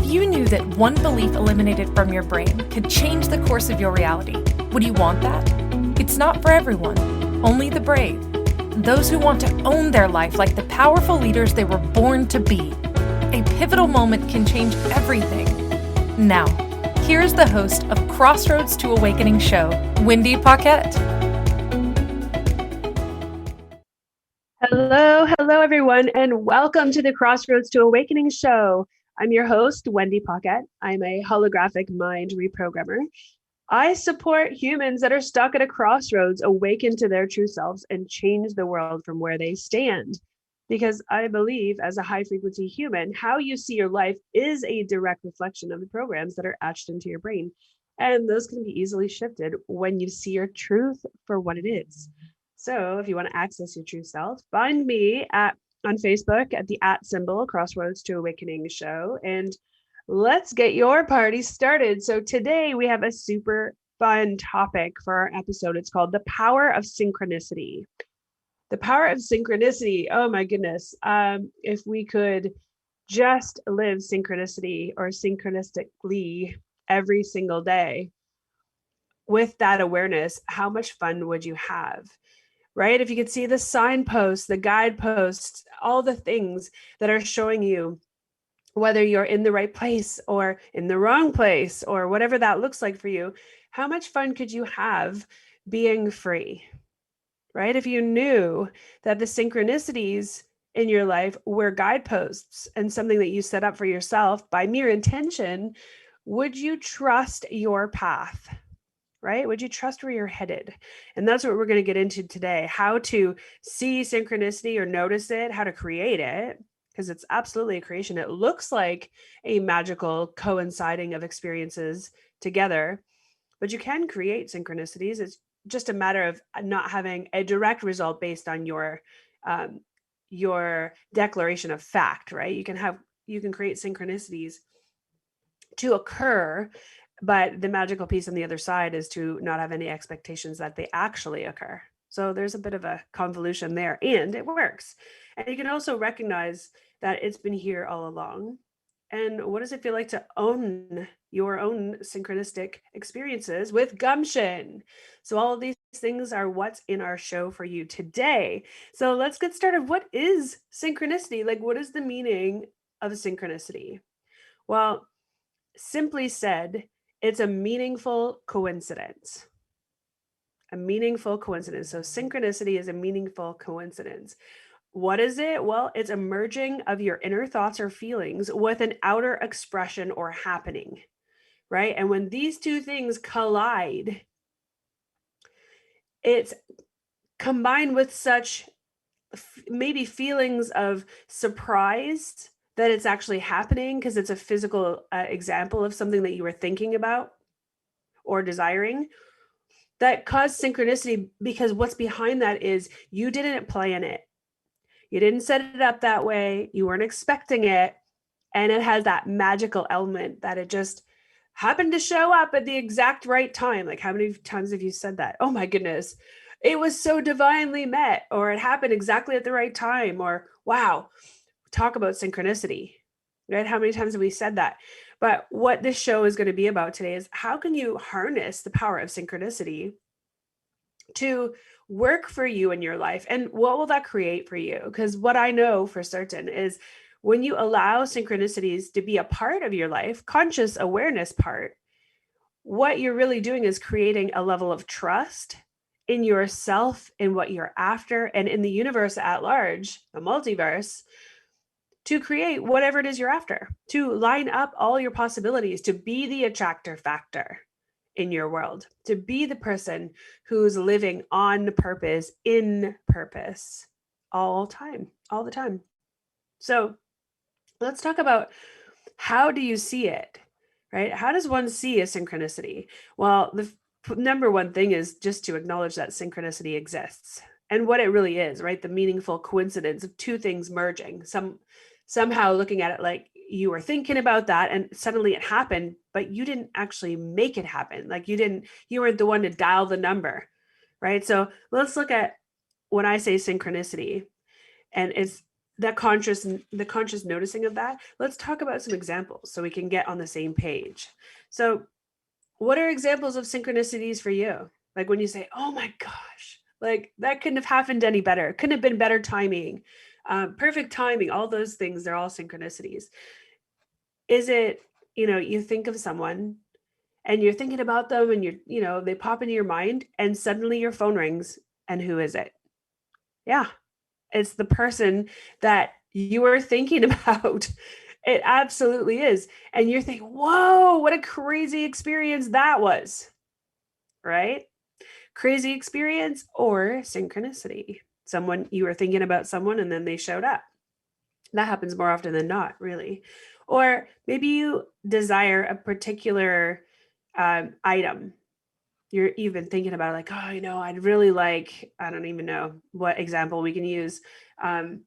you knew that one belief eliminated from your brain could change the course of your reality, would you want that? It's not for everyone, only the brave. Those who want to own their life like the powerful leaders they were born to be. A pivotal moment can change everything. Now, here's the host of Crossroads to Awakening show, Wendy Paquette. Hello, everyone, and welcome to the Crossroads to Awakening show. I'm your host, Wendy Paquette. I'm a holographic mind reprogrammer. I support humans that are stuck at a crossroads, awaken to their true selves, and change the world from where they stand. Because I believe, as a high-frequency human, how you see your life is a direct reflection of the programs that are etched into your brain. And those can be easily shifted when you see your truth for what it is. So if you want to access your true self, find me on Facebook at the @ Crossroads to Awakening show, and let's get your party started. So today we have a super fun topic for our episode. It's called The Power of Synchronicity. The power of synchronicity. Oh my goodness. If we could just live synchronicity or synchronistically every single day with that awareness, how much fun would you have? Right? If you could see the signposts, the guideposts, all the things that are showing you whether you're in the right place or in the wrong place or whatever that looks like for you, how much fun could you have being free? Right? If you knew that the synchronicities in your life were guideposts and something that you set up for yourself by mere intention, would you trust your path? Right? Would you trust where you're headed? And that's what we're going to get into today, how to see synchronicity or notice it, how to create it, because it's absolutely a creation. It looks like a magical coinciding of experiences together, but you can create synchronicities. It's just a matter of not having a direct result based on your declaration of fact, right? You can create synchronicities to occur, but the magical piece on the other side is to not have any expectations that they actually occur. So there's a bit of a convolution there, and it works. And you can also recognize that it's been here all along. And what does it feel like to own your own synchronistic experiences with gumption? So all of these things are what's in our show for you today. So let's get started. What is synchronicity? Like, what is the meaning of synchronicity? Well, simply said, it's a meaningful coincidence. A meaningful coincidence. So synchronicity is a meaningful coincidence. What is it? Well, it's a merging of your inner thoughts or feelings with an outer expression or happening, right? And when these two things collide, it's combined with such maybe feelings of surprise that it's actually happening because it's a physical example of something that you were thinking about or desiring, that cause synchronicity, because what's behind that is you didn't plan it. You didn't set it up that way. You weren't expecting it. And it has that magical element that it just happened to show up at the exact right time. Like, how many times have you said that? Oh my goodness, it was so divinely met, or it happened exactly at the right time, or wow, talk about synchronicity, right? How many times have we said that? But what this show is going to be about today is how can you harness the power of synchronicity to work for you in your life? And what will that create for you? Because what I know for certain is when you allow synchronicities to be a part of your life, conscious awareness part, what you're really doing is creating a level of trust in yourself, in what you're after, and in the universe at large, the multiverse, to create whatever it is you're after, to line up all your possibilities, to be the attractor factor in your world, to be the person who's living on purpose, in purpose, all the time. So let's talk about, how do you see it, right? How does one see a synchronicity? Well, the number one thing is just to acknowledge that synchronicity exists and what it really is, right? The meaningful coincidence of two things merging, somehow looking at it like you were thinking about that and suddenly it happened, but you didn't actually make it happen. Like you weren't the one to dial the number, right? So let's look at when I say synchronicity, and it's the conscious noticing of that, let's talk about some examples so we can get on the same page. So what are examples of synchronicities for you? Like when you say, oh my gosh, like that couldn't have happened any better. Couldn't have been better timing, perfect timing, all those things, they're all synchronicities. Is it, you think of someone and you're thinking about them and they pop into your mind and suddenly your phone rings, and who is it? Yeah, it's the person that you were thinking about. It absolutely is. And you're thinking, whoa, what a crazy experience that was, right? Crazy experience or synchronicity. You were thinking about someone and then they showed up. That happens more often than not, really. Or maybe you desire a particular item. You've been thinking about like, oh, I'd really like, I don't even know what example we can use. I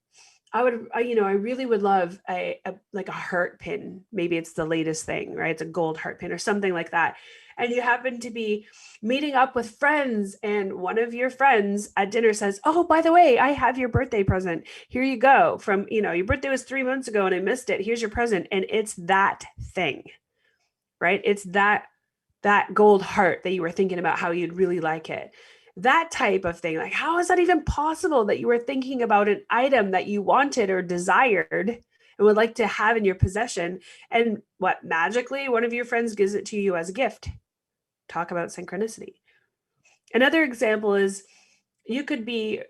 really would love a heart pin. Maybe it's the latest thing, right? It's a gold heart pin or something like that. And you happen to be meeting up with friends, and one of your friends at dinner says, oh, by the way, I have your birthday present. Here you go. From, your birthday was 3 months ago and I missed it. Here's your present. And it's that thing, right? It's that gold heart that you were thinking about how you'd really like it. That type of thing. Like, how is that even possible that you were thinking about an item that you wanted or desired and would like to have in your possession? And what, magically, one of your friends gives it to you as a gift? Talk about synchronicity. Another example is you could be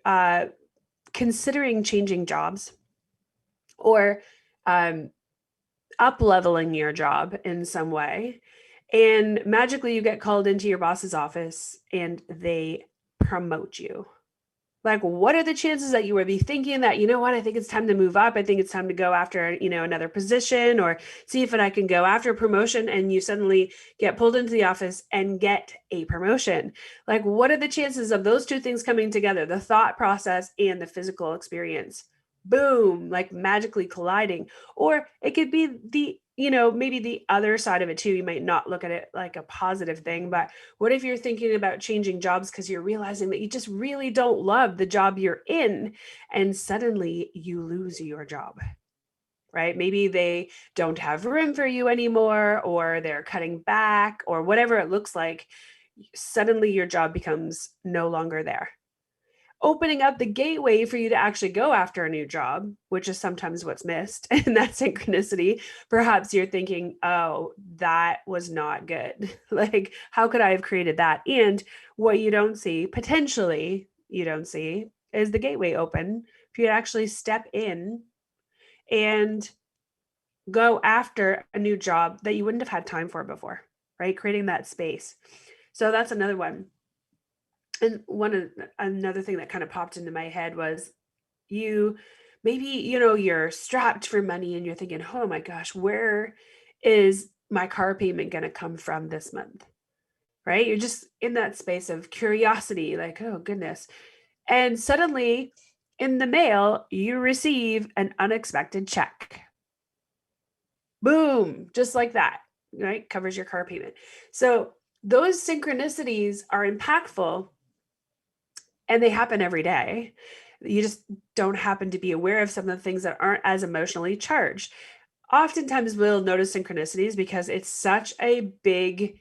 considering changing jobs or up-leveling your job in some way. And magically you get called into your boss's office and they promote you. Like, what are the chances that you would be thinking that, I think it's time to move up. I think it's time to go after, another position or see if I can go after a promotion, and you suddenly get pulled into the office and get a promotion. Like, what are the chances of those two things coming together, the thought process and the physical experience? Boom, like magically colliding. Or it could be maybe the other side of it too. You might not look at it like a positive thing, but what if you're thinking about changing jobs because you're realizing that you just really don't love the job you're in, and suddenly you lose your job, right? Maybe they don't have room for you anymore, or they're cutting back, or whatever it looks like. Suddenly your job becomes no longer there, opening up the gateway for you to actually go after a new job, which is sometimes what's missed in that synchronicity. Perhaps you're thinking, oh, that was not good. Like, how could I have created that? And what you don't see, potentially you don't see, is the gateway open for you to actually step in and go after a new job that you wouldn't have had time for before, right? Creating that space. So that's another one. And another thing that kind of popped into my head was you're strapped for money and you're thinking, oh my gosh, where is my car payment going to come from this month? Right? You're just in that space of curiosity, like, oh goodness. And suddenly in the mail, you receive an unexpected check. Boom, just like that, right? Covers your car payment. So those synchronicities are impactful, and they happen every day. You just don't happen to be aware of some of the things that aren't as emotionally charged. Oftentimes we'll notice synchronicities because it's such a big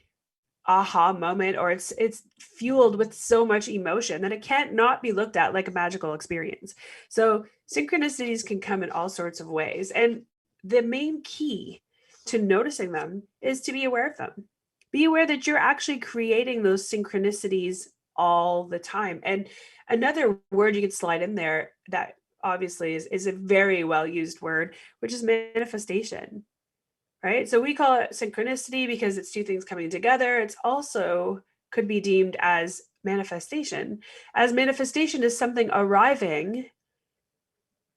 aha moment, or it's fueled with so much emotion that it can't not be looked at like a magical experience. So synchronicities can come in all sorts of ways. And the main key to noticing them is to be aware of them. Be aware that you're actually creating those synchronicities all the time. And another word you could slide in there that obviously is a very well used word, which is manifestation, right? So we call it synchronicity because it's two things coming together. It's also could be deemed as manifestation, as manifestation is something arriving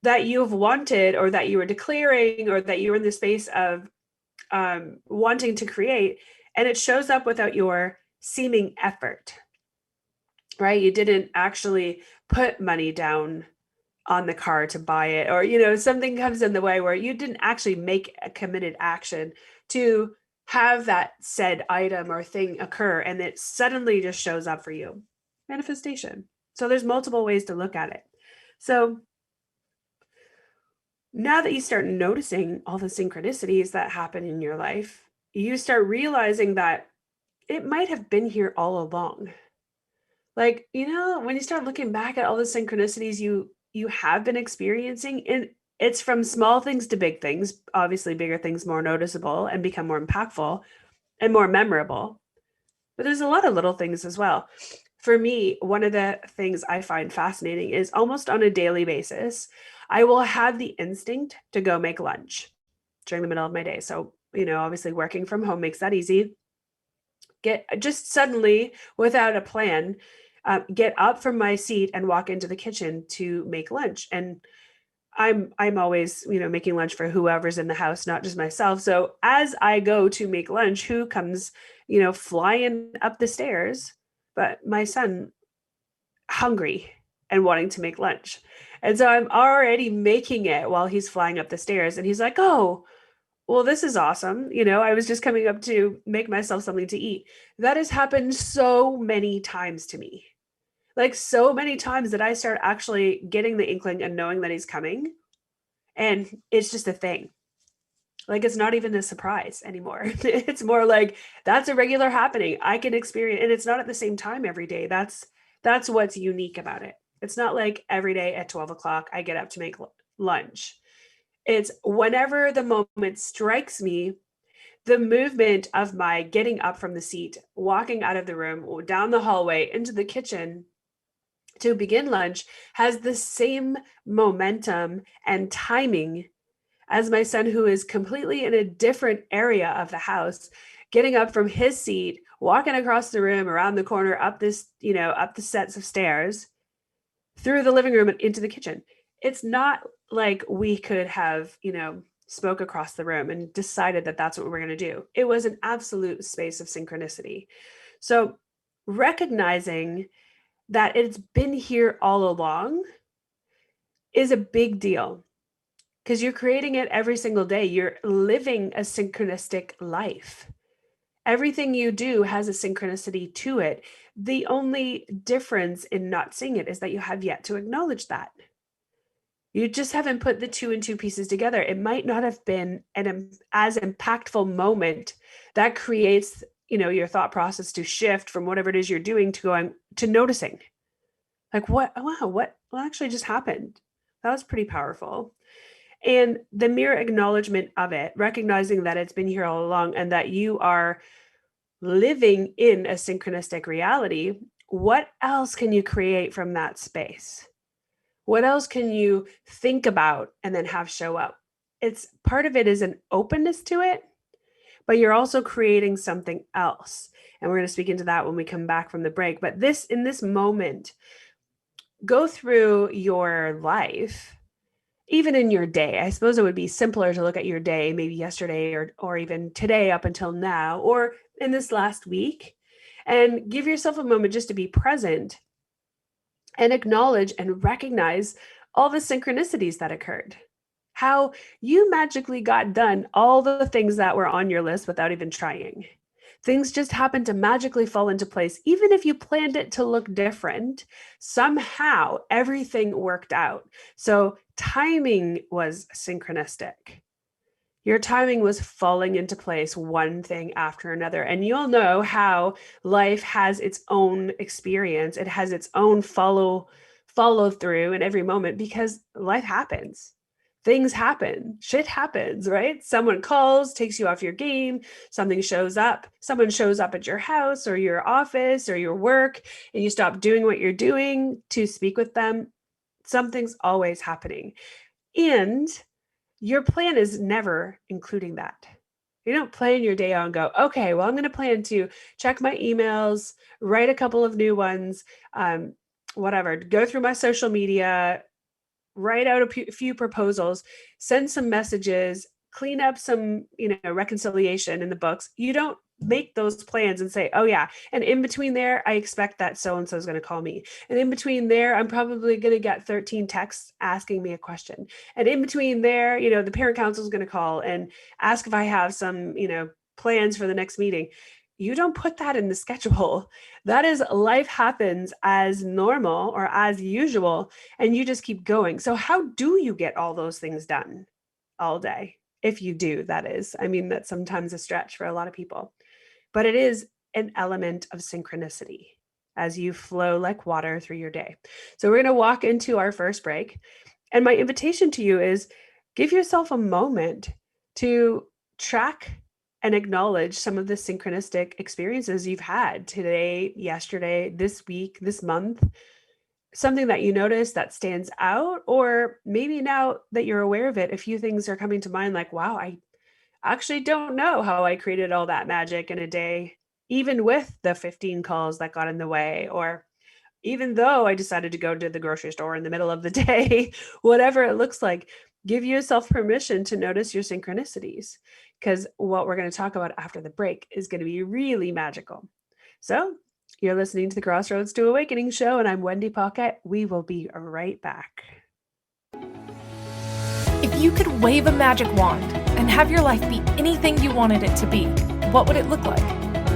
that you've wanted, or that you were declaring, or that you're in the space of wanting to create, and it shows up without your seeming effort. Right? You didn't actually put money down on the car to buy it, or, something comes in the way where you didn't actually make a committed action to have that said item or thing occur, and it suddenly just shows up for you. Manifestation. So there's multiple ways to look at it. So Now that you start noticing all the synchronicities that happen in your life, you start realizing that it might have been here all along. Like, when you start looking back at all the synchronicities you have been experiencing, and it's from small things to big things, obviously bigger things more noticeable and become more impactful and more memorable. But there's a lot of little things as well. For me, one of the things I find fascinating is almost on a daily basis, I will have the instinct to go make lunch during the middle of my day. So, obviously working from home makes that easy. Get just suddenly, without a plan, get up from my seat and walk into the kitchen to make lunch. And I'm always, making lunch for whoever's in the house, not just myself. So as I go to make lunch, who comes, flying up the stairs, but my son, hungry and wanting to make lunch. And so I'm already making it while he's flying up the stairs, and he's like, "Oh, well, this is awesome. I was just coming up to make myself something to eat." That has happened so many times to me. Like so many times that I start actually getting the inkling and knowing that he's coming. And it's just a thing. Like it's not even a surprise anymore. It's more like that's a regular happening. I can experience, and it's not at the same time every day. That's what's unique about it. It's not like every day at 12 o'clock I get up to make lunch. It's whenever the moment strikes me, the movement of my getting up from the seat, walking out of the room, down the hallway into the kitchen to begin lunch has the same momentum and timing as my son, who is completely in a different area of the house, getting up from his seat, walking across the room, around the corner, up up the sets of stairs, through the living room and into the kitchen. It's not like we could have, spoke across the room and decided that that's what we're going to do. It was an absolute space of synchronicity. So recognizing that it's been here all along is a big deal, because you're creating it every single day. You're living a synchronistic life. Everything you do has a synchronicity to it. The only difference in not seeing it is that you have yet to acknowledge that. You just haven't put the two and two pieces together. It might not have been as impactful moment that creates, your thought process to shift from whatever it is you're doing to going to noticing. Like what actually just happened? That was pretty powerful. And the mere acknowledgement of it, recognizing that it's been here all along and that you are living in a synchronistic reality, what else can you create from that space? What else can you think about and then have show up? It's part of it is an openness to it, but you're also creating something else. And we're going to speak into that when we come back from the break. But in this moment, go through your life, even in your day. I suppose it would be simpler to look at your day, maybe yesterday or even today up until now, or in this last week, and give yourself a moment just to be present and acknowledge and recognize all the synchronicities that occurred. How you magically got done all the things that were on your list without even trying. Things just happened to magically fall into place. Even if you planned it to look different, somehow everything worked out. So timing was synchronistic. Your timing was falling into place, one thing after another. And you'll know how life has its own experience. It has its own follow through in every moment, because life happens. Things happen. Shit happens, right? Someone calls, takes you off your game. Something shows up. Someone shows up at your house or your office or your work, and you stop doing what you're doing to speak with them. Something's always happening. And your plan is never including that. You don't plan your day out and go, okay, well, I'm going to plan to check my emails, write a couple of new ones, whatever, go through my social media, write out a few proposals, send some messages, clean up some, reconciliation in the books. You don't make those plans and say, oh yeah, and in between there, I expect that so-and-so is going to call me. And in between there, I'm probably going to get 13 texts asking me a question. And in between there, the parent council is going to call and ask if I have some, plans for the next meeting. you don't put that in the schedule. That is, life happens as normal or as usual, and you just keep going. So how do you get all those things done all day? If you do, that is. I mean, that's sometimes a stretch for a lot of people, but it is an element of synchronicity as you flow like water through your day. So we're going to walk into our first break. And my invitation to you is give yourself a moment to track and acknowledge some of the synchronistic experiences you've had today, yesterday, this week, this month, something that you notice that stands out, or maybe now that you're aware of it, a few things are coming to mind like, wow, I actually don't know how I created all that magic in a day, even with the 15 calls that got in the way, or even though I decided to go to the grocery store in the middle of the day, whatever it looks like, give yourself permission to notice your synchronicities, because what we're going to talk about after the break is going to be really magical. So you're listening to the Crossroads to Awakening show, and I'm Wendy Paquette. We will be right back. If you could wave a magic wand and have your life be anything you wanted it to be, what would it look like?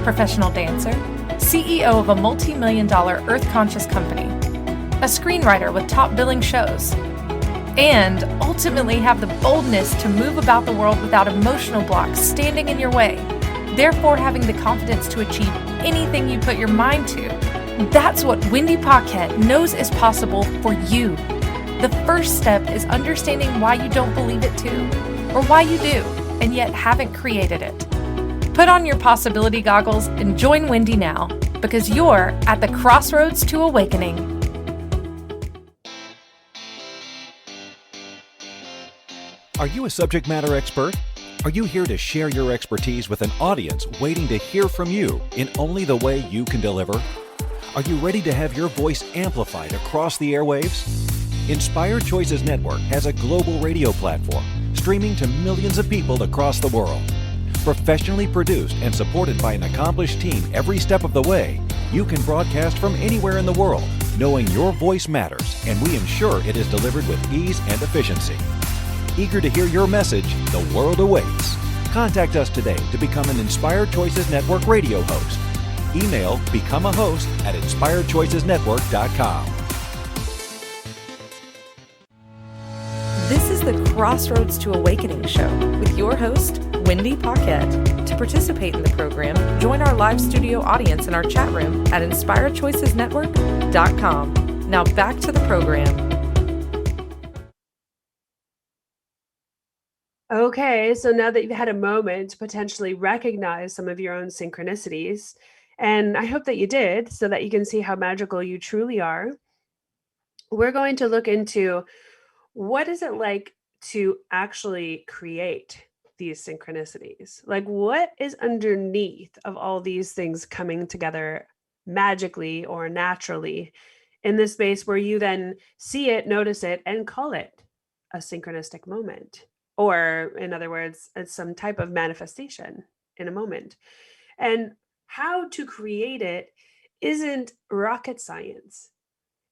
Professional dancer, CEO of a multi-million-dollar earth-conscious company, a screenwriter with top billing shows, and ultimately have the boldness to move about the world without emotional blocks standing in your way, therefore having the confidence to achieve anything you put your mind to. That's what Wendy Paquette knows is possible for you. The first step is understanding why you don't believe it too, or why you do, and yet haven't created it. Put on your possibility goggles and join Wendy now, because you're at the Crossroads to Awakening. Are you a subject matter expert? Are you here to share your expertise with an audience waiting to hear from you in only the way you can deliver? Are you ready to have your voice amplified across the airwaves? Inspired Choices Network has a global radio platform streaming to millions of people across the world. Professionally produced and supported by an accomplished team every step of the way, you can broadcast from anywhere in the world, knowing your voice matters, and we ensure it is delivered with ease and efficiency. Eager to hear your message, the world awaits. Contact us today to become an Inspired Choices Network radio host. Email becomeahost@inspiredchoicesnetwork.com. This is the Crossroads to Awakening show with your host, Wendy Paquette. To participate in the program, join our live studio audience in our chat room at inspiredchoicesnetwork.com. Now back to the program. Okay, so now that you've had a moment to potentially recognize some of your own synchronicities, and I hope that you did so that you can see how magical you truly are, we're going to look into what is it like to actually create these synchronicities? Like, what is underneath of all these things coming together magically or naturally in this space where you then see it, notice it, and call it a synchronistic moment? Or, in other words, it's some type of manifestation in a moment. And how to create it isn't rocket science.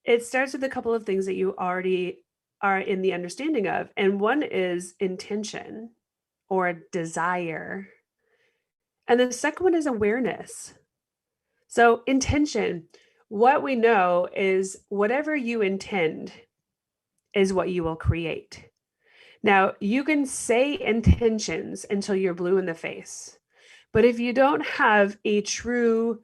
It starts with a couple of things that you already are in the understanding of. And one is intention or desire. And the second one is awareness. So, intention, what we know is whatever you intend is what you will create. Now, you can say intentions until you're blue in the face, but if you don't have a true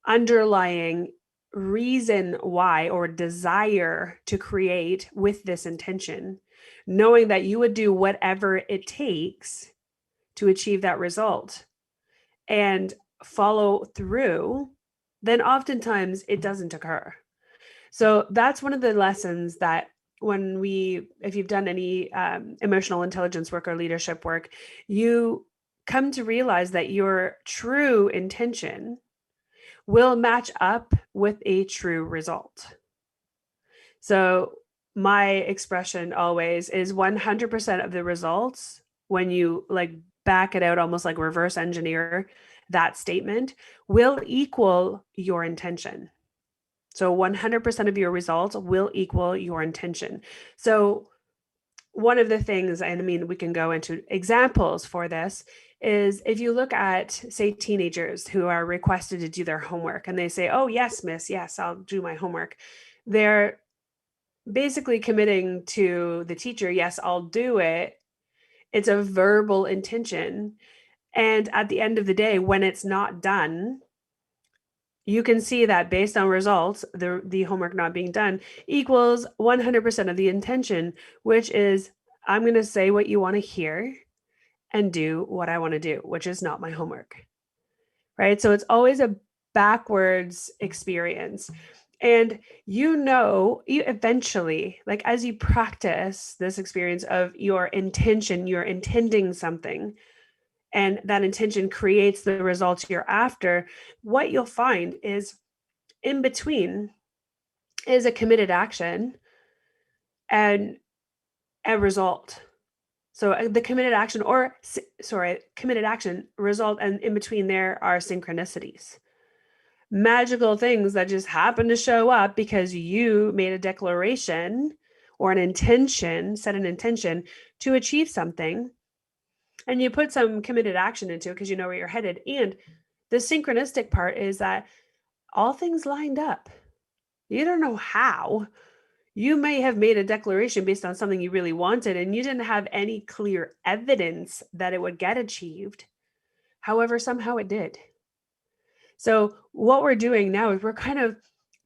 underlying reason why or desire to create with this intention, knowing that you would do whatever it takes to achieve that result and follow through, then oftentimes it doesn't occur. So that's one of the lessons that if you've done any emotional intelligence work or leadership work, you come to realize that your true intention will match up with a true result. So my expression always is 100% of the results, when you like back it out, almost like reverse engineer that statement, will equal your intention. So 100% of your results will equal your intention. So one of the things, and I mean, we can go into examples for this, is if you look at, say, teenagers who are requested to do their homework and they say, oh, yes, miss, yes, I'll do my homework. They're basically committing to the teacher, yes, I'll do it. It's a verbal intention. And at the end of the day, when it's not done, you can see that based on results, the homework not being done equals 100% of the intention, which is I'm going to say what you want to hear and do what I want to do, which is not my homework. Right? So it's always a backwards experience. And eventually, like as you practice this experience of your intention, you're intending something, and that intention creates the results you're after, what you'll find is in between is a committed action and a result. So the committed action committed action, result, and in between there are synchronicities. Magical things that just happen to show up because you made a declaration or set an intention to achieve something. And you put some committed action into it because you know where you're headed. And the synchronistic part is that all things lined up. You don't know how. You may have made a declaration based on something you really wanted, and you didn't have any clear evidence that it would get achieved. However, somehow it did. So what we're doing now is we're kind of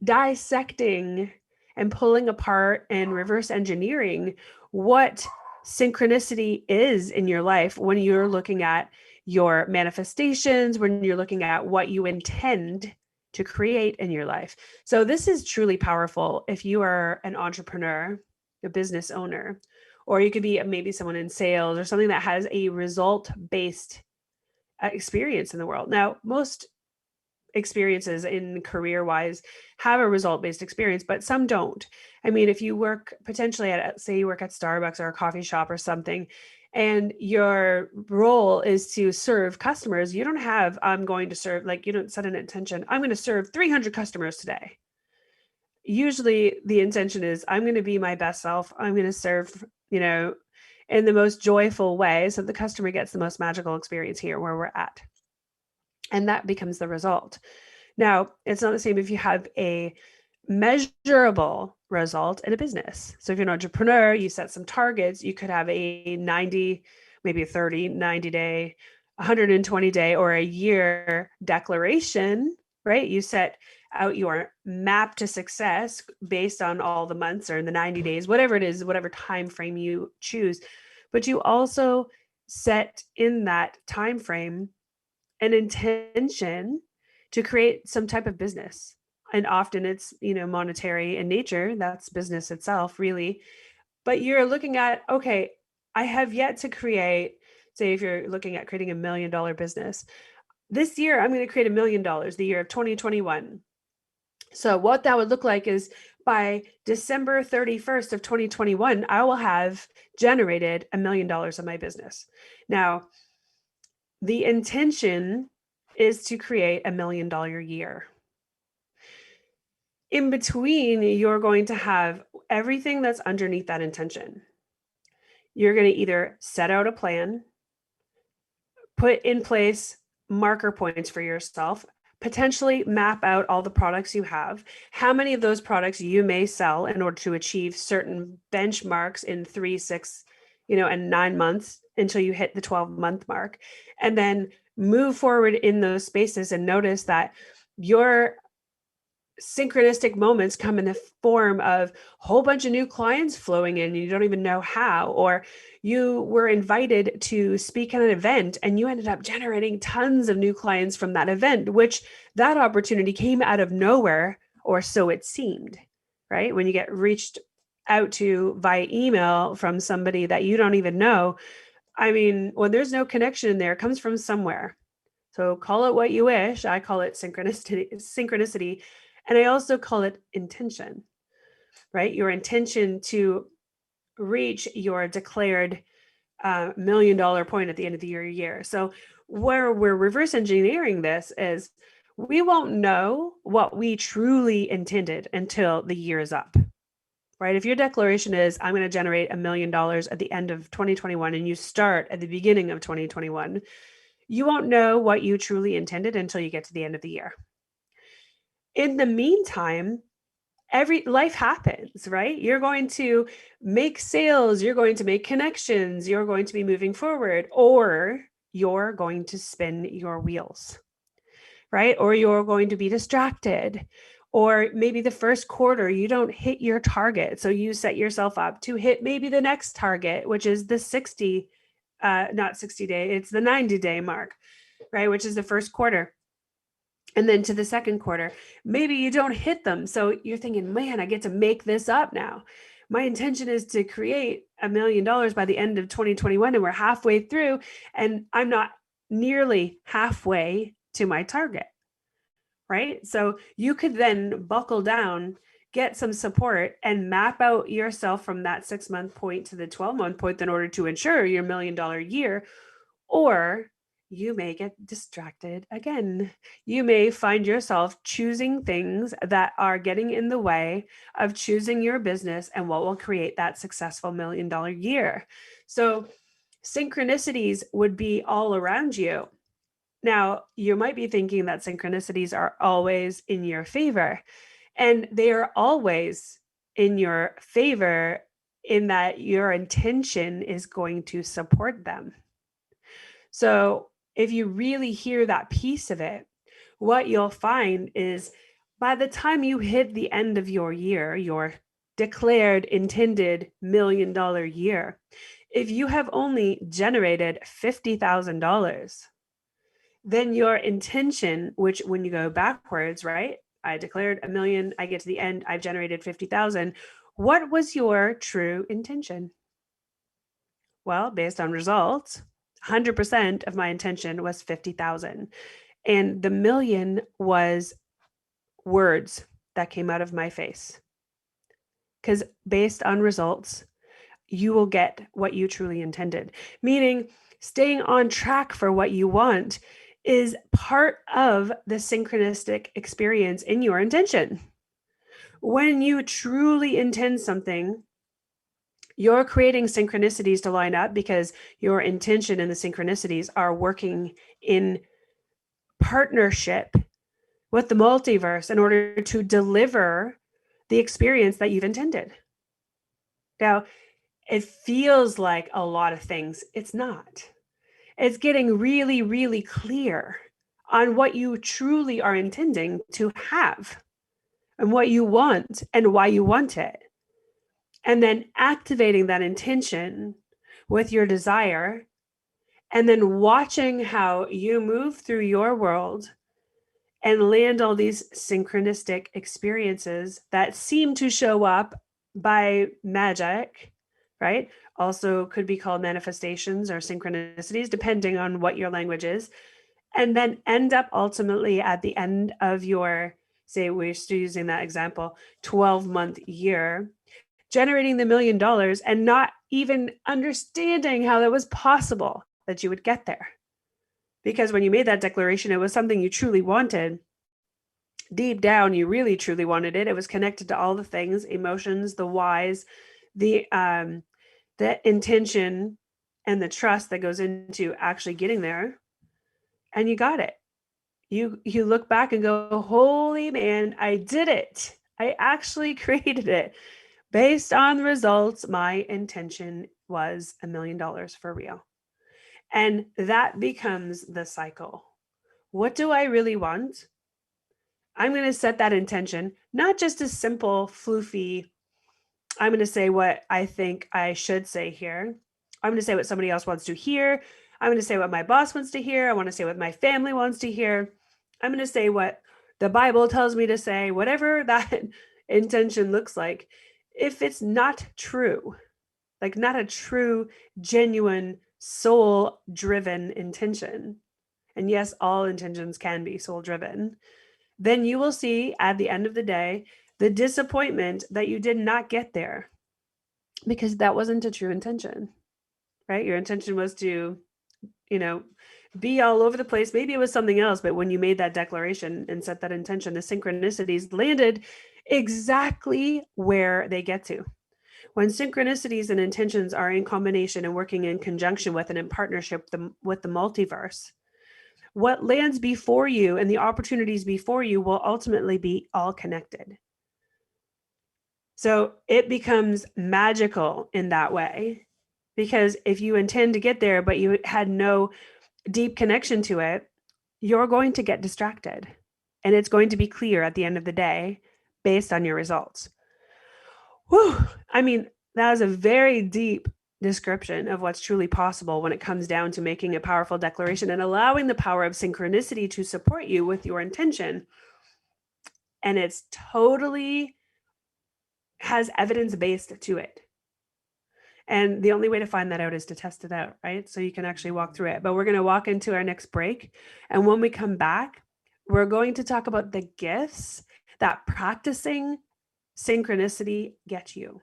dissecting and pulling apart and reverse engineering what synchronicity is in your life when you're looking at your manifestations, when you're looking at what you intend to create in your life. So this is truly powerful if you are an entrepreneur, a business owner, or you could be maybe someone in sales or something that has a result-based experience in the world. Now, most experiences in career-wise have a result-based experience, but some don't. I mean, if you work potentially say you work at Starbucks or a coffee shop or something, and your role is to serve customers, you don't have, I'm going to serve, like you don't set an intention, I'm going to serve 300 customers today. Usually the intention is I'm going to be my best self. I'm going to serve, in the most joyful way so the customer gets the most magical experience here where we're at. And that becomes the result. Now, it's not the same if you have a measurable result in a business. So if you're an entrepreneur, you set some targets, you could have a 90, maybe a 30, 90 day, 120 day, or a year declaration, right? You set out your map to success based on all the months or in the 90 days, whatever it is, whatever time frame you choose. But you also set in that time frame an intention to create some type of business. And often it's, monetary in nature. That's business itself, really. But you're looking at, okay, I have yet to create, say, if you're looking at creating $1 million business, this year, I'm going to create $1 million, the year of 2021. So what that would look like is by December 31st of 2021, I will have generated $1 million of my business. Now, the intention is to create $1 million year. In between, you're going to have everything that's underneath that intention. You're going to either set out a plan, put in place marker points for yourself, potentially map out all the products you have, how many of those products you may sell in order to achieve certain benchmarks in 3, 6, and 9 months until you hit the 12-month mark, and then move forward in those spaces and notice that your synchronistic moments come in the form of a whole bunch of new clients flowing in, and you don't even know how, or you were invited to speak at an event and you ended up generating tons of new clients from that event, which that opportunity came out of nowhere, or so it seemed, right? When you get reached out to via email from somebody that you don't even know, I mean, when there's no connection in there, it comes from somewhere. So call it what you wish. I call it synchronicity. And I also call it intention, right? Your intention to reach your declared $1 million point at the end of the year. So where we're reverse engineering this is we won't know what we truly intended until the year is up. right? If your declaration is, I'm going to generate $1 million at the end of 2021, and you start at the beginning of 2021, you won't know what you truly intended until you get to the end of the year. In the meantime, life happens, right? You're going to make sales, you're going to make connections, you're going to be moving forward, or you're going to spin your wheels, right? Or you're going to be distracted. Or maybe the first quarter, you don't hit your target. So you set yourself up to hit maybe the next target, which is the 90-day, it's the 90-day mark, right? Which is the first quarter. And then to the second quarter, maybe you don't hit them. So you're thinking, man, I get to make this up now. My intention is to create $1 million by the end of 2021, and we're halfway through, and I'm not nearly halfway to my target, right? So you could then buckle down, get some support, and map out yourself from that 6-month point to the 12-month point in order to ensure your $1 million year. Or you may get distracted again. You may find yourself choosing things that are getting in the way of choosing your business and what will create that successful $1 million year. So synchronicities would be all around you. Now, you might be thinking that synchronicities are always in your favor, and they are always in your favor in that your intention is going to support them. So if you really hear that piece of it, what you'll find is by the time you hit the end of your year, your declared intended $1 million year, if you have only generated $50,000, then your intention, which when you go backwards, right? I declared $1 million, I get to the end, I've generated 50,000. What was your true intention? Well, based on results, 100% of my intention was 50,000. And the million was words that came out of my face. Because based on results, you will get what you truly intended. Meaning staying on track for what you want is part of the synchronistic experience in your intention. When you truly intend something, you're creating synchronicities to line up because your intention and the synchronicities are working in partnership with the multiverse in order to deliver the experience that you've intended. Now, it feels like a lot of things. It's not. It's getting really, really clear on what you truly are intending to have and what you want and why you want it. And then activating that intention with your desire, and then watching how you move through your world and land all these synchronistic experiences that seem to show up by magic, right? Also could be called manifestations or synchronicities, depending on what your language is. And then end up ultimately at the end of your, say, we're still using that example, 12-month year, generating the $1 million and not even understanding how that was possible that you would get there. Because when you made that declaration, it was something you truly wanted. Deep down, you really truly wanted it. It was connected to all the things, emotions, the whys, the intention and the trust that goes into actually getting there. And you got it. You look back and go, holy man, I did it. I actually created it. Based on the results, my intention was $1 million for real. And that becomes the cycle. What do I really want? I'm going to set that intention, not just a simple, floofy, I'm going to say what I think I should say here. I'm going to say what somebody else wants to hear. I'm going to say what my boss wants to hear. I want to say what my family wants to hear. I'm going to say what the Bible tells me to say, whatever that intention looks like. If it's not true, like not a true, genuine, soul-driven intention, and yes, all intentions can be soul-driven, then you will see at the end of the day, the disappointment that you did not get there because that wasn't a true intention, right? Your intention was to be all over the place. Maybe it was something else, but when you made that declaration and set that intention, the synchronicities landed exactly where they get to. When synchronicities and intentions are in combination and working in conjunction with and in partnership with the multiverse, what lands before you and the opportunities before you will ultimately be all connected. So it becomes magical in that way, because if you intend to get there, but you had no deep connection to it, you're going to get distracted, and it's going to be clear at the end of the day based on your results. Whew. I mean, that is a very deep description of what's truly possible when it comes down to making a powerful declaration and allowing the power of synchronicity to support you with your intention. And it's totally has evidence based to it. And the only way to find that out is to test it out, right? So you can actually walk through it. But we're going to walk into our next break. And when we come back, we're going to talk about the gifts that practicing synchronicity gets you.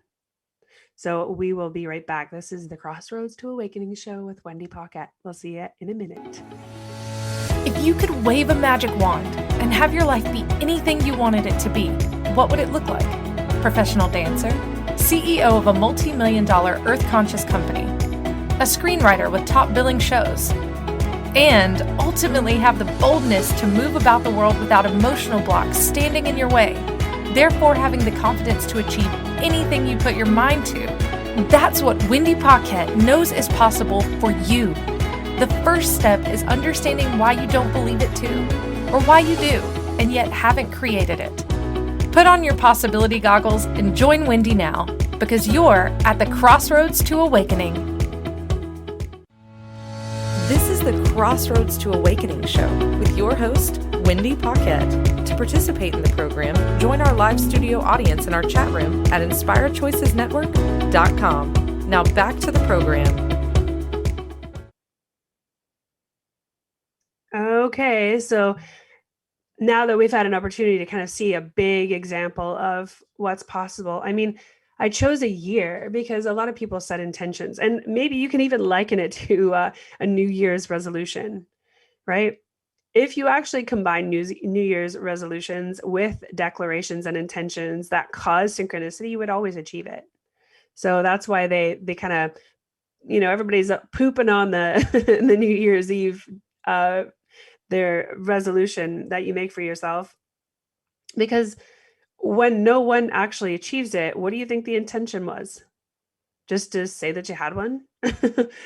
So we will be right back. This is the Crossroads to Awakening show with Wendy Paquette. We'll see you in a minute. If you could wave a magic wand and have your life be anything you wanted it to be, what would it look like? Professional dancer, CEO of a multi-million-dollar earth-conscious company, a screenwriter with top billing shows, and ultimately have the boldness to move about the world without emotional blocks standing in your way, therefore having the confidence to achieve anything you put your mind to. That's what Wendy Paquette knows is possible for you. The first step is understanding why you don't believe it too, or why you do, and yet haven't created it. Put on your possibility goggles and join Wendy now, because you're at the Crossroads to Awakening. This is the Crossroads to Awakening show with your host, Wendy Paquette. To participate in the program, join our live studio audience in our chat room at inspiredchoicesnetwork.com. Now back to the program. Okay, so now that we've had an opportunity to kind of see a big example of what's possible, I mean, I chose a year because a lot of people set intentions, and maybe you can even liken it to a New Year's resolution, right? If you actually combine New Year's resolutions with declarations and intentions that cause synchronicity, you would always achieve it. So that's why they kind of, everybody's pooping on the the New Year's Eve their resolution that you make for yourself, because when no one actually achieves it, what do you think the intention was? Just to say that you had one?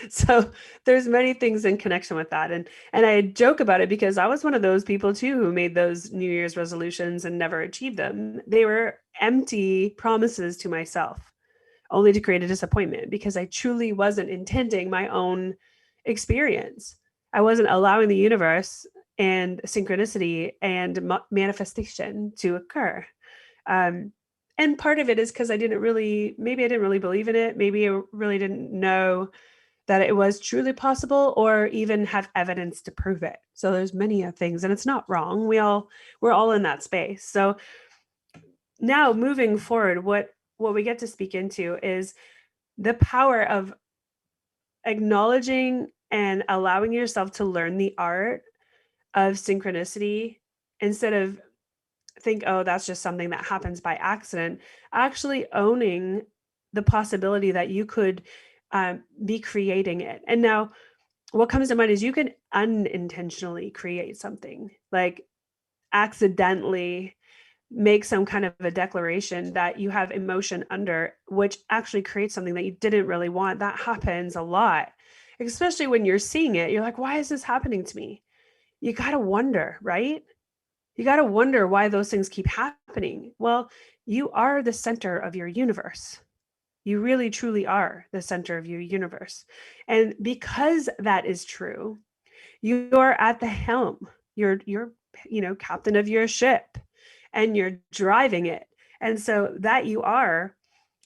So there's many things in connection with that. And I joke about it because I was one of those people too who made those New Year's resolutions and never achieved them. They were empty promises to myself, only to create a disappointment because I truly wasn't intending my own experience. I wasn't allowing the universe and synchronicity and manifestation to occur. And part of it is because maybe I didn't really believe in it. Maybe I really didn't know that it was truly possible or even have evidence to prove it. So there's many things, and it's not wrong. We're all in that space. So now moving forward, what we get to speak into is the power of acknowledging and allowing yourself to learn the art of synchronicity instead of think, oh, that's just something that happens by accident, actually owning the possibility that you could be creating it. And now what comes to mind is you can unintentionally create something, like accidentally make some kind of a declaration that you have emotion under, which actually creates something that you didn't really want. That happens a lot, especially when you're seeing it. You're like, why is this happening to me? You got to wonder, right? You got to wonder why those things keep happening. Well, you are the center of your universe. You really, truly are the center of your universe. And because that is true, you're at the helm. You're captain of your ship, and you're driving it. And so that you are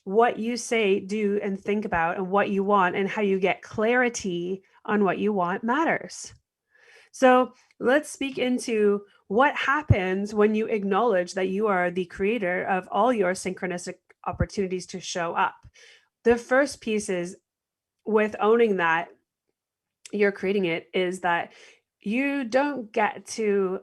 what you say, do, and think about, and what you want, and how you get clarity on what you want matters. So let's speak into what happens when you acknowledge that you are the creator of all your synchronistic opportunities to show up. The first piece is with owning that you're creating it is that you don't get to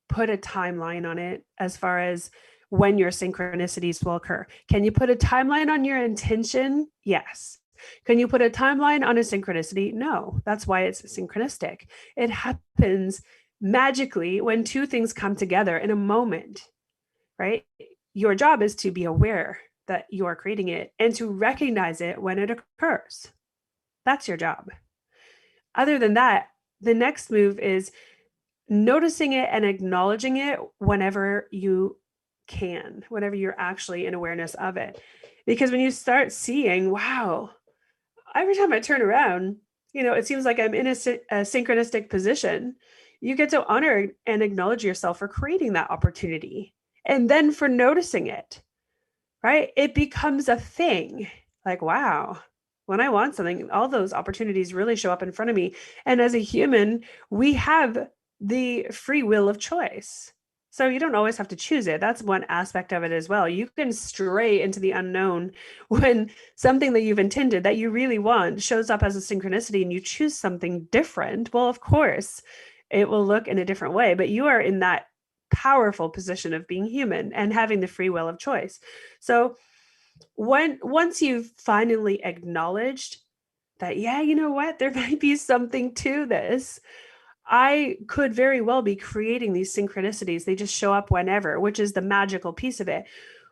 put a timeline on it as far as when your synchronicities will occur. Can you put a timeline on your intention? Yes. Can you put a timeline on a synchronicity? No. That's why it's synchronistic. It happens magically when two things come together in a moment, right? Your job is to be aware that you are creating it and to recognize it when it occurs. That's your job. Other than that, the next move is noticing it and acknowledging it whenever you can, whenever you're actually in awareness of it. Because when you start seeing, wow, every time I turn around, it seems like I'm in a synchronistic position, you get to honor and acknowledge yourself for creating that opportunity and then for noticing it, right? It becomes a thing. Like, wow, when I want something, all those opportunities really show up in front of me. And as a human, we have the free will of choice. So you don't always have to choose it. That's one aspect of it as well. You can stray into the unknown when something that you've intended that you really want shows up as a synchronicity and you choose something different. Well, of course, it will look in a different way, but you are in that powerful position of being human and having the free will of choice. So once you've finally acknowledged that, yeah, you know what, there might be something to this. I could very well be creating these synchronicities. They just show up whenever, which is the magical piece of it.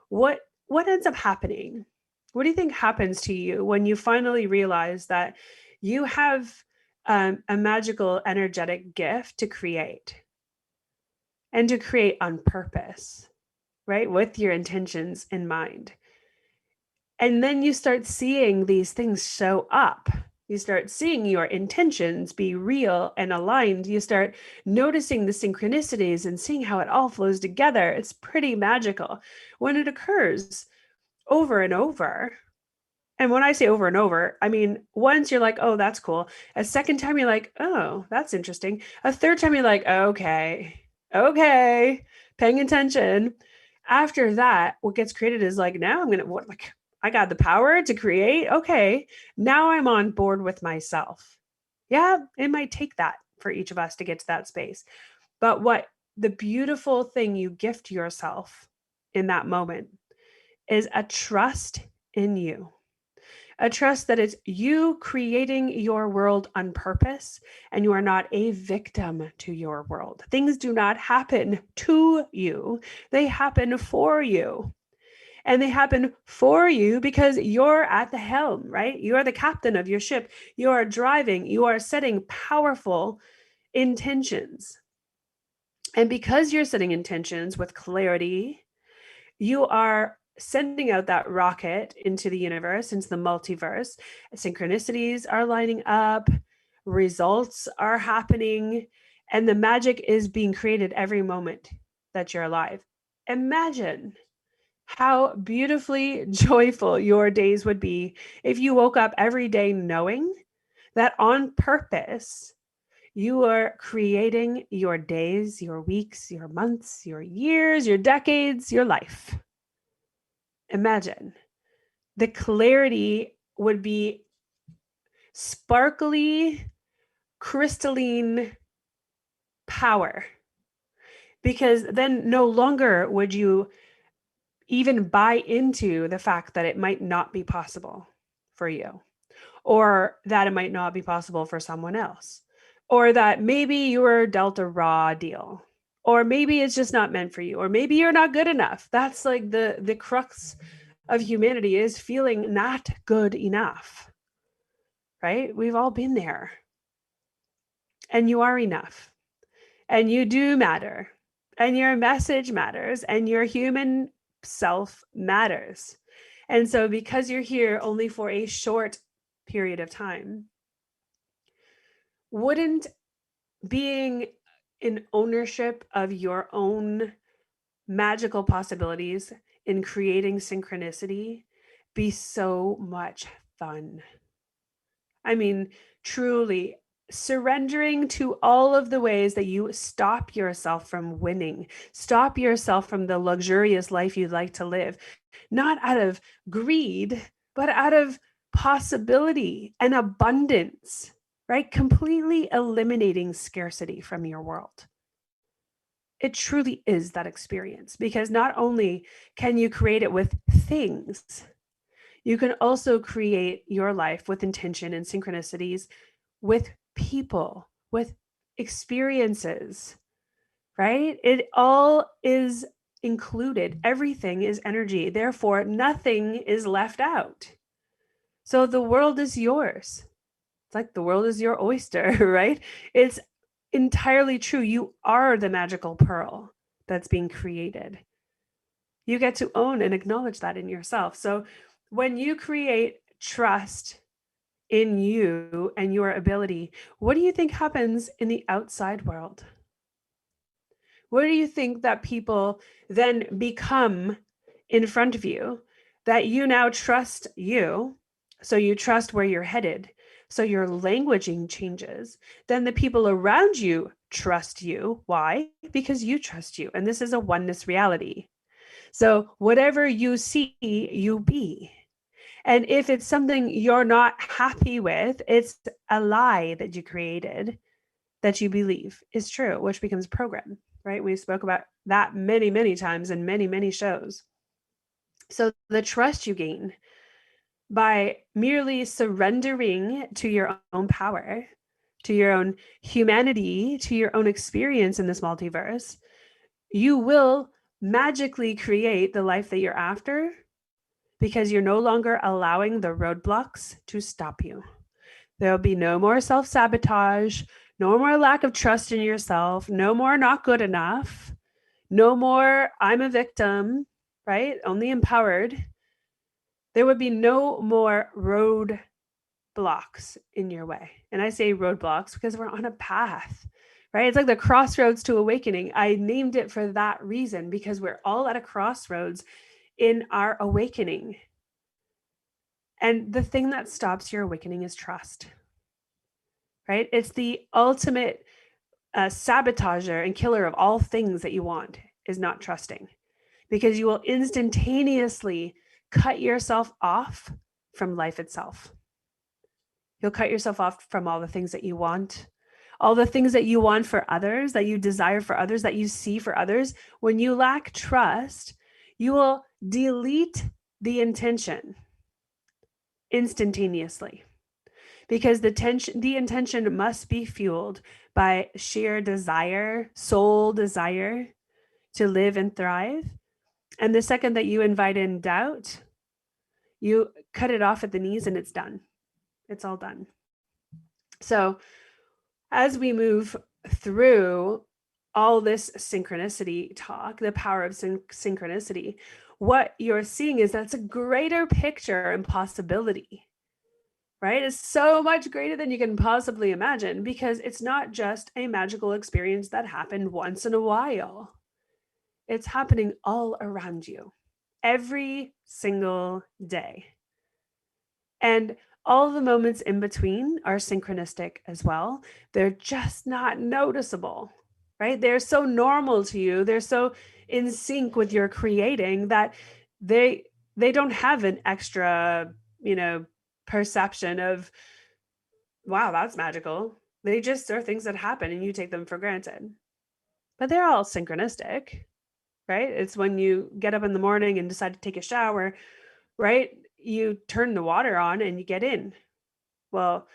What ends up happening? What do you think happens to you when you finally realize that you have a magical, energetic gift to create and to create on purpose, right? With your intentions in mind. And then you start seeing these things show up. You start seeing your intentions be real and aligned. You start noticing the synchronicities and seeing how it all flows together. It's pretty magical when it occurs over and over. And when I say over and over, I mean, once you're like, oh, that's cool. A second time, you're like, oh, that's interesting. A third time, you're like, okay, paying attention. After that, what gets created is like, now I got the power to create. Okay, now I'm on board with myself. Yeah, it might take that for each of us to get to that space. But what the beautiful thing you gift yourself in that moment is a trust in you. A trust that it's you creating your world on purpose and you are not a victim to your world. Things do not happen to you. They happen for you. And they happen for you because you're at the helm, right? You are the captain of your ship. You are driving. You are setting powerful intentions. And because you're setting intentions with clarity, you are sending out that rocket into the universe, into the multiverse. Synchronicities are lining up, results are happening, and the magic is being created every moment that you're alive. Imagine how beautifully joyful your days would be if you woke up every day knowing that on purpose, you are creating your days, your weeks, your months, your years, your decades, your life. Imagine the clarity would be sparkly, crystalline power, because then no longer would you even buy into the fact that it might not be possible for you, or that it might not be possible for someone else, or that maybe you were dealt a raw deal, or maybe it's just not meant for you, or maybe you're not good enough. That's like the crux of humanity, is feeling not good enough, right? We've all been there. And you are enough, and you do matter, and your message matters, and your human self matters. And so because you're here only for a short period of time, wouldn't being in ownership of your own magical possibilities in creating synchronicity be so much fun? I mean, truly surrendering to all of the ways that you stop yourself from winning, stop yourself from the luxurious life you'd like to live, not out of greed, but out of possibility and abundance. right? Completely eliminating scarcity from your world. It truly is that experience, because not only can you create it with things, you can also create your life with intention and synchronicities with people, with experiences, right? It all is included. Everything is energy. Therefore, nothing is left out. So the world is yours. It's like the world is your oyster, right? It's entirely true. You are the magical pearl that's being created. You get to own and acknowledge that in yourself. So when you create trust in you and your ability, what do you think happens in the outside world? What do you think that people then become in front of you, that you now trust you? So you trust where you're headed. So your languaging changes. Then the people around you trust you. Why? Because you trust you. And this is a oneness reality. So whatever you see, you be. And if it's something you're not happy with, it's a lie that you created that you believe is true, which becomes program, right? We spoke about that many, many times in many, many shows. So the trust you gain by merely surrendering to your own power, to your own humanity, to your own experience in this multiverse, you will magically create the life that you're after, because you're no longer allowing the roadblocks to stop you. There'll be no more self-sabotage, no more lack of trust in yourself, no more not good enough, no more I'm a victim, right? Only empowered. There would be no more road blocks in your way. And I say roadblocks because we're on a path, right? It's like the crossroads to awakening. I named it for that reason, because we're all at a crossroads in our awakening. And the thing that stops your awakening is trust, right? It's the ultimate sabotager and killer of all things that you want, is not trusting, because you will instantaneously cut yourself off from life itself. You'll cut yourself off from all the things that you want, all the things that you want for others, that you desire for others, that you see for others. When you lack trust, you will delete the intention instantaneously, because the intention must be fueled by sheer desire, soul desire to live and thrive. And the second that you invite in doubt, you cut it off at the knees and it's done. It's all done. So as we move through all this synchronicity talk, the power of synchronicity, what you're seeing is that's a greater picture and possibility, right? It's so much greater than you can possibly imagine, because it's not just a magical experience that happened once in a while. It's happening all around you every single day. And all the moments in between are synchronistic as well. They're just not noticeable, right? They're so normal to you. They're so in sync with your creating that they don't have an extra, perception of, wow, that's magical. They just are things that happen and you take them for granted. But they're all synchronistic, right? It's when you get up in the morning and decide to take a shower, right? You turn the water on and you get in. Well,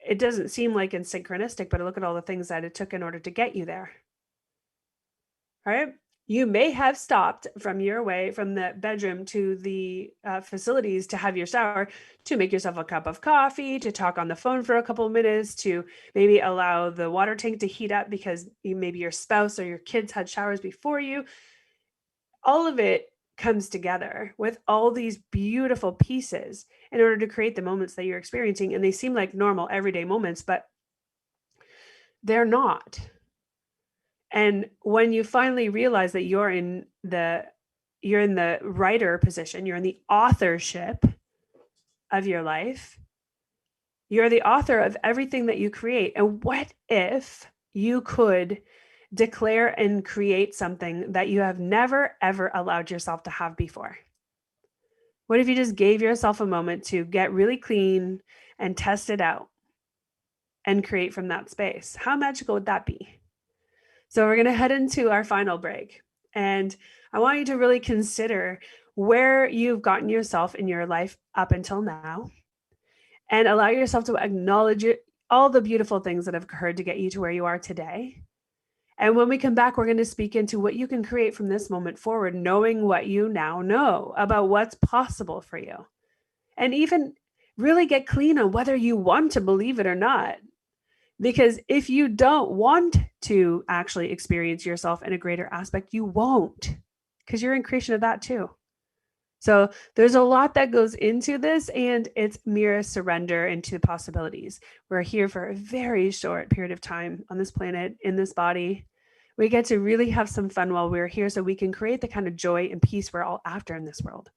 it doesn't seem like it's synchronistic, but look at all the things that it took in order to get you there, right? You may have stopped from your way from the bedroom to the facilities to have your shower, to make yourself a cup of coffee, to talk on the phone for a couple of minutes, to maybe allow the water tank to heat up because maybe your spouse or your kids had showers before you. All of it comes together with all these beautiful pieces in order to create the moments that you're experiencing. And they seem like normal everyday moments, but they're not. And when you finally realize that you're in the writer position, you're in the authorship of your life, you're the author of everything that you create. And what if you could declare and create something that you have never, ever allowed yourself to have before? What if you just gave yourself a moment to get really clean and test it out? and create from that space. How magical would that be? So we're going to head into our final break. And I want you to really consider where you've gotten yourself in your life up until now, and allow yourself to acknowledge all the beautiful things that have occurred to get you to where you are today. And when we come back, we're going to speak into what you can create from this moment forward, knowing what you now know about what's possible for you. And even really get clean on whether you want to believe it or not. Because if you don't want to actually experience yourself in a greater aspect, you won't, because you're in creation of that too. So there's a lot that goes into this, and it's mere surrender into possibilities. We're here for a very short period of time on this planet, in this body. We get to really have some fun while we're here so we can create the kind of joy and peace we're all after in this world.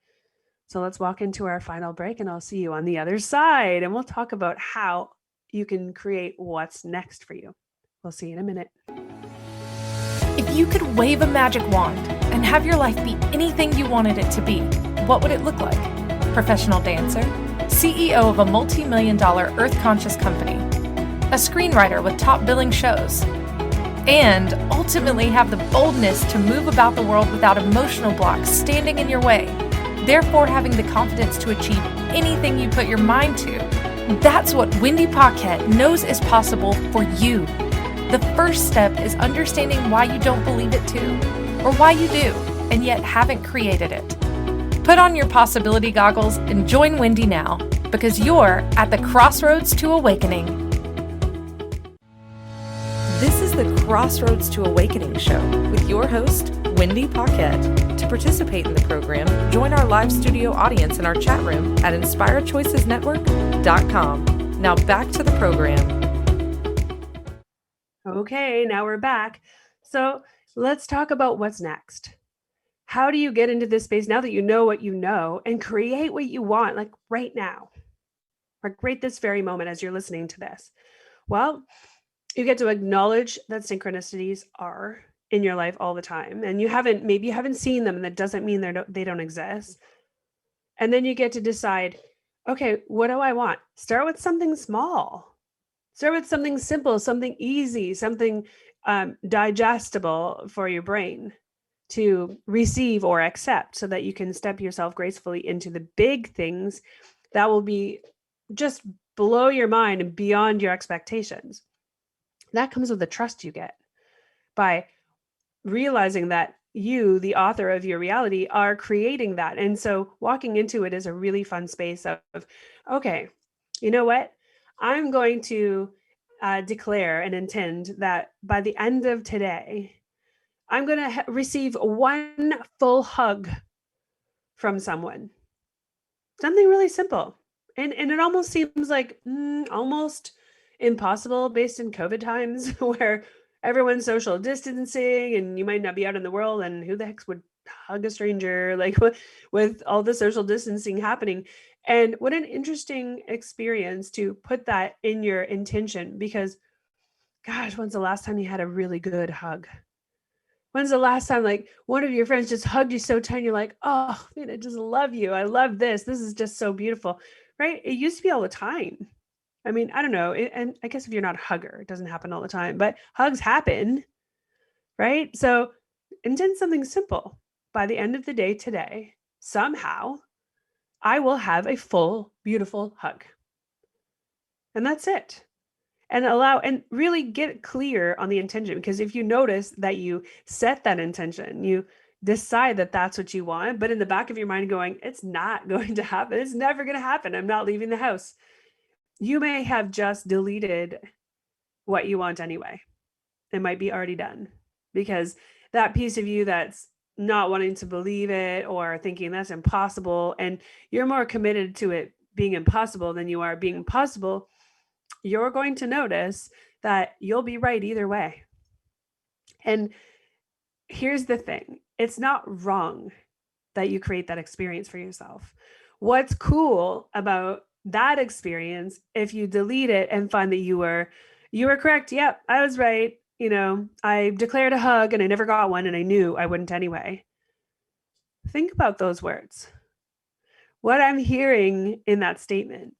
So let's walk into our final break, and I'll see you on the other side. And we'll talk about how you can create what's next for you. We'll see you in a minute. If you could wave a magic wand and have your life be anything you wanted it to be, what would it look like? Professional dancer, CEO of a multi-million-dollar earth-conscious company, a screenwriter with top billing shows, and ultimately have the boldness to move about the world without emotional blocks standing in your way, therefore having the confidence to achieve anything you put your mind to. That's what Wendy Paquette knows is possible for you. The first step is understanding why you don't believe it too, or why you do, and yet haven't created it. Put on your possibility goggles and join Wendy now, because you're at the Crossroads to Awakening. This is the Crossroads to Awakening show with your host, Wendy Paquette. To participate in the program, join our live studio audience in our chat room at inspiredchoicesnetwork.com. Now back to the program. Okay, now we're back. So let's talk about what's next. How do you get into this space now that you know what you know and create what you want, like right now, like right this very moment as you're listening to this? Well, you get to acknowledge that synchronicities are in your life all the time, and maybe you haven't seen them, and that doesn't mean they don't exist. And then you get to decide, okay, what do I want? Start with something small. Start with something simple, something easy, something digestible for your brain to receive or accept, so that you can step yourself gracefully into the big things that will be just blow your mind and beyond your expectations. That comes with the trust you get by realizing that you, the author of your reality, are creating that. And so walking into it is a really fun space of, okay, you know what? I'm going to declare and intend that by the end of today, I'm going to receive one full hug from someone. Something really simple. And it almost seems like almost impossible based in COVID times where everyone's social distancing and you might not be out in the world, and who the heck would hug a stranger, like with all the social distancing happening. And what an interesting experience to put that in your intention, because gosh, when's the last time you had a really good hug? When's the last time like one of your friends just hugged you so tight and you're like, oh man, I just love you. I love this. This is just so beautiful, right? It used to be all the time. I mean, I don't know. And I guess if you're not a hugger, it doesn't happen all the time, but hugs happen, right? So intend something simple. By the end of the day today, somehow I will have a full, beautiful hug. And that's it. And really get clear on the intention, because if you notice that you set that intention, you decide that that's what you want, but in the back of your mind going, it's not going to happen. It's never going to happen. I'm not leaving the house. You may have just deleted what you want anyway. It might be already done, because that piece of you that's not wanting to believe it or thinking that's impossible, and you're more committed to it being impossible than you are being possible, you're going to notice that you'll be right either way. And here's the thing. It's not wrong that you create that experience for yourself. What's cool about that experience, if you delete it and find that you were correct. Yep, I was right. I declared a hug and I never got one, and I knew I wouldn't anyway. Think about those words. What I'm hearing in that statement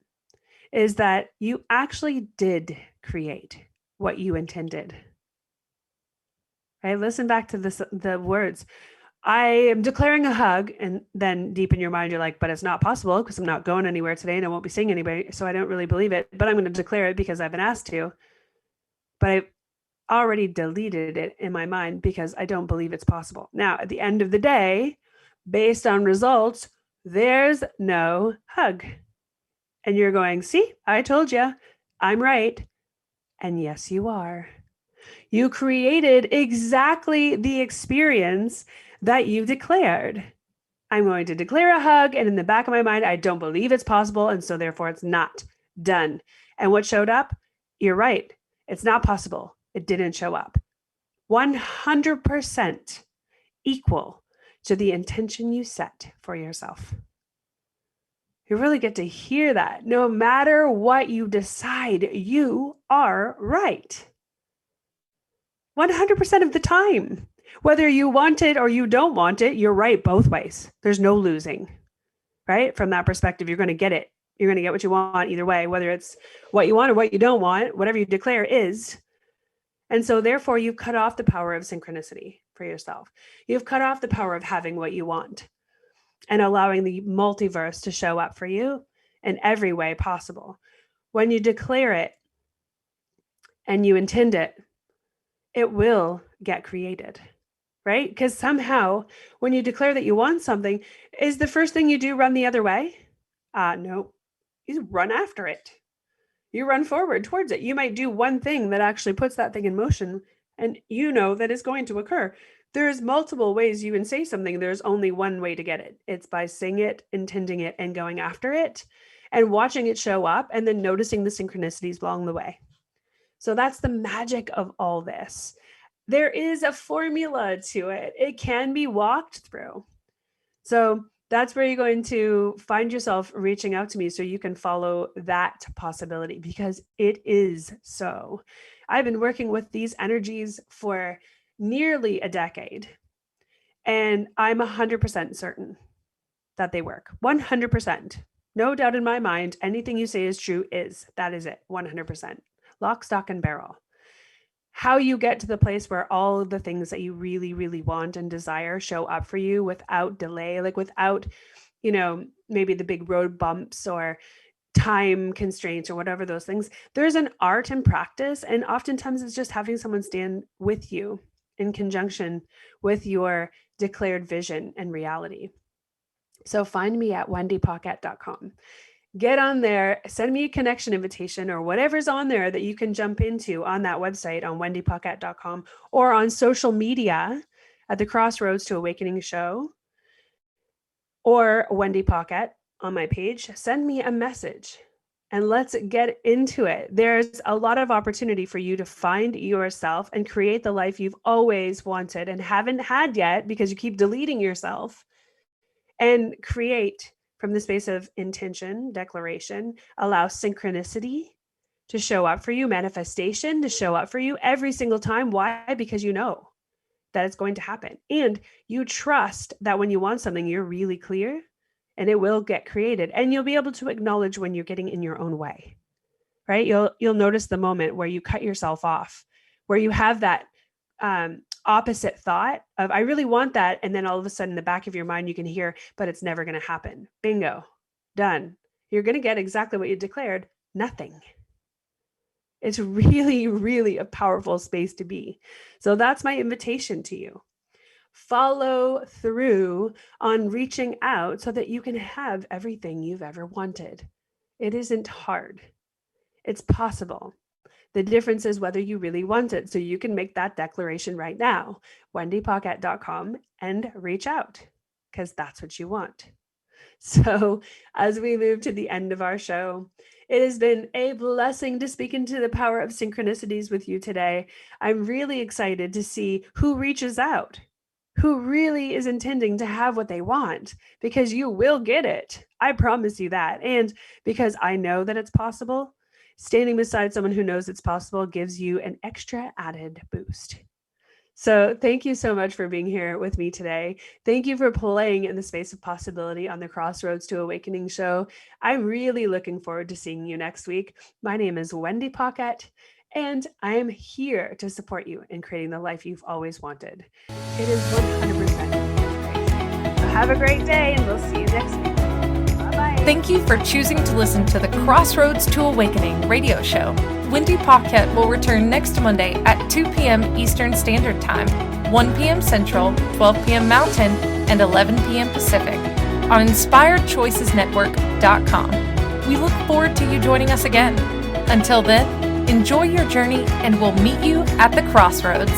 is that you actually did create what you intended. Right? Listen back to the words. I am declaring a hug, and then deep in your mind, you're like, but it's not possible because I'm not going anywhere today and I won't be seeing anybody. So I don't really believe it, but I'm going to declare it because I've been asked to. But I've already deleted it in my mind because I don't believe it's possible. Now, at the end of the day, based on results, there's no hug. And you're going, see, I told you, I'm right. And yes, you are. You created exactly the experience that you declared. I'm going to declare a hug, and in the back of my mind, I don't believe it's possible, and so therefore it's not done. And what showed up? You're right. It's not possible. It didn't show up. 100% equal to the intention you set for yourself. You really get to hear that. No matter what you decide, you are right. 100% of the time. Whether you want it or you don't want it, you're right both ways. There's no losing, right? From that perspective, you're going to get it. You're going to get what you want either way, whether it's what you want or what you don't want, whatever you declare is. And so therefore, you've cut off the power of synchronicity for yourself. You've cut off the power of having what you want and allowing the multiverse to show up for you in every way possible. When you declare it and you intend it, it will get created, right? Because somehow when you declare that you want something, is the first thing you do run the other way? No, you run after it. You run forward towards it. You might do one thing that actually puts that thing in motion, and you know that it's going to occur. There's multiple ways you can say something. There's only one way to get it. It's by saying it, intending it, and going after it, and watching it show up, and then noticing the synchronicities along the way. So that's the magic of all this. There is a formula to it. It can be walked through. So that's where you're going to find yourself reaching out to me so you can follow that possibility, because it is so. I've been working with these energies for nearly a decade, and I'm 100% certain that they work. 100%. No doubt in my mind, anything you say is true that is it, 100%. Lock, stock, and barrel. How you get to the place where all of the things that you really, really want and desire show up for you without delay, like without, maybe the big road bumps or time constraints or whatever those things. There's an art and practice. And oftentimes it's just having someone stand with you in conjunction with your declared vision and reality. So find me at wendypaquette.com. Get on there, send me a connection invitation or whatever's on there that you can jump into on that website on wendypaquette.com, or on social media at the Crossroads to Awakening show, or Wendy Paquette on my page. Send me a message and let's get into it. There's a lot of opportunity for you to find yourself and create the life you've always wanted and haven't had yet because you keep deleting yourself, and create from the space of intention, declaration. Allow synchronicity to show up for you, manifestation to show up for you every single time. Why? Because you know that it's going to happen. And you trust that when you want something, you're really clear and it will get created. And you'll be able to acknowledge when you're getting in your own way, right? You'll notice the moment where you cut yourself off, where you have that opposite thought of, I really want that. And then all of a sudden in the back of your mind, you can hear, but it's never going to happen. Bingo, done. You're going to get exactly what you declared, nothing. It's really, really a powerful space to be. So that's my invitation to you. Follow through on reaching out so that you can have everything you've ever wanted. It isn't hard. It's possible. The difference is whether you really want it. So you can make that declaration right now, wendypaquette.com, and reach out because that's what you want. So as we move to the end of our show, it has been a blessing to speak into the power of synchronicities with you today. I'm really excited to see who reaches out, who really is intending to have what they want, because you will get it. I promise you that. And because I know that it's possible, standing beside someone who knows it's possible gives you an extra added boost. So thank you so much for being here with me today. Thank you for playing in the space of possibility on the Crossroads to Awakening show. I'm really looking forward to seeing you next week. My name is Wendy Paquette, and I am here to support you in creating the life you've always wanted. It is 100%. So have a great day, and we'll see you next week. Bye-bye. Thank you for choosing to listen to the Crossroads to Awakening radio show. Wendy Paquette will return next Monday at 2 p.m. Eastern Standard Time, 1 p.m. Central, 12 p.m. Mountain, and 11 p.m. Pacific on InspiredChoicesNetwork.com. We look forward to you joining us again. Until then, enjoy your journey and we'll meet you at the crossroads.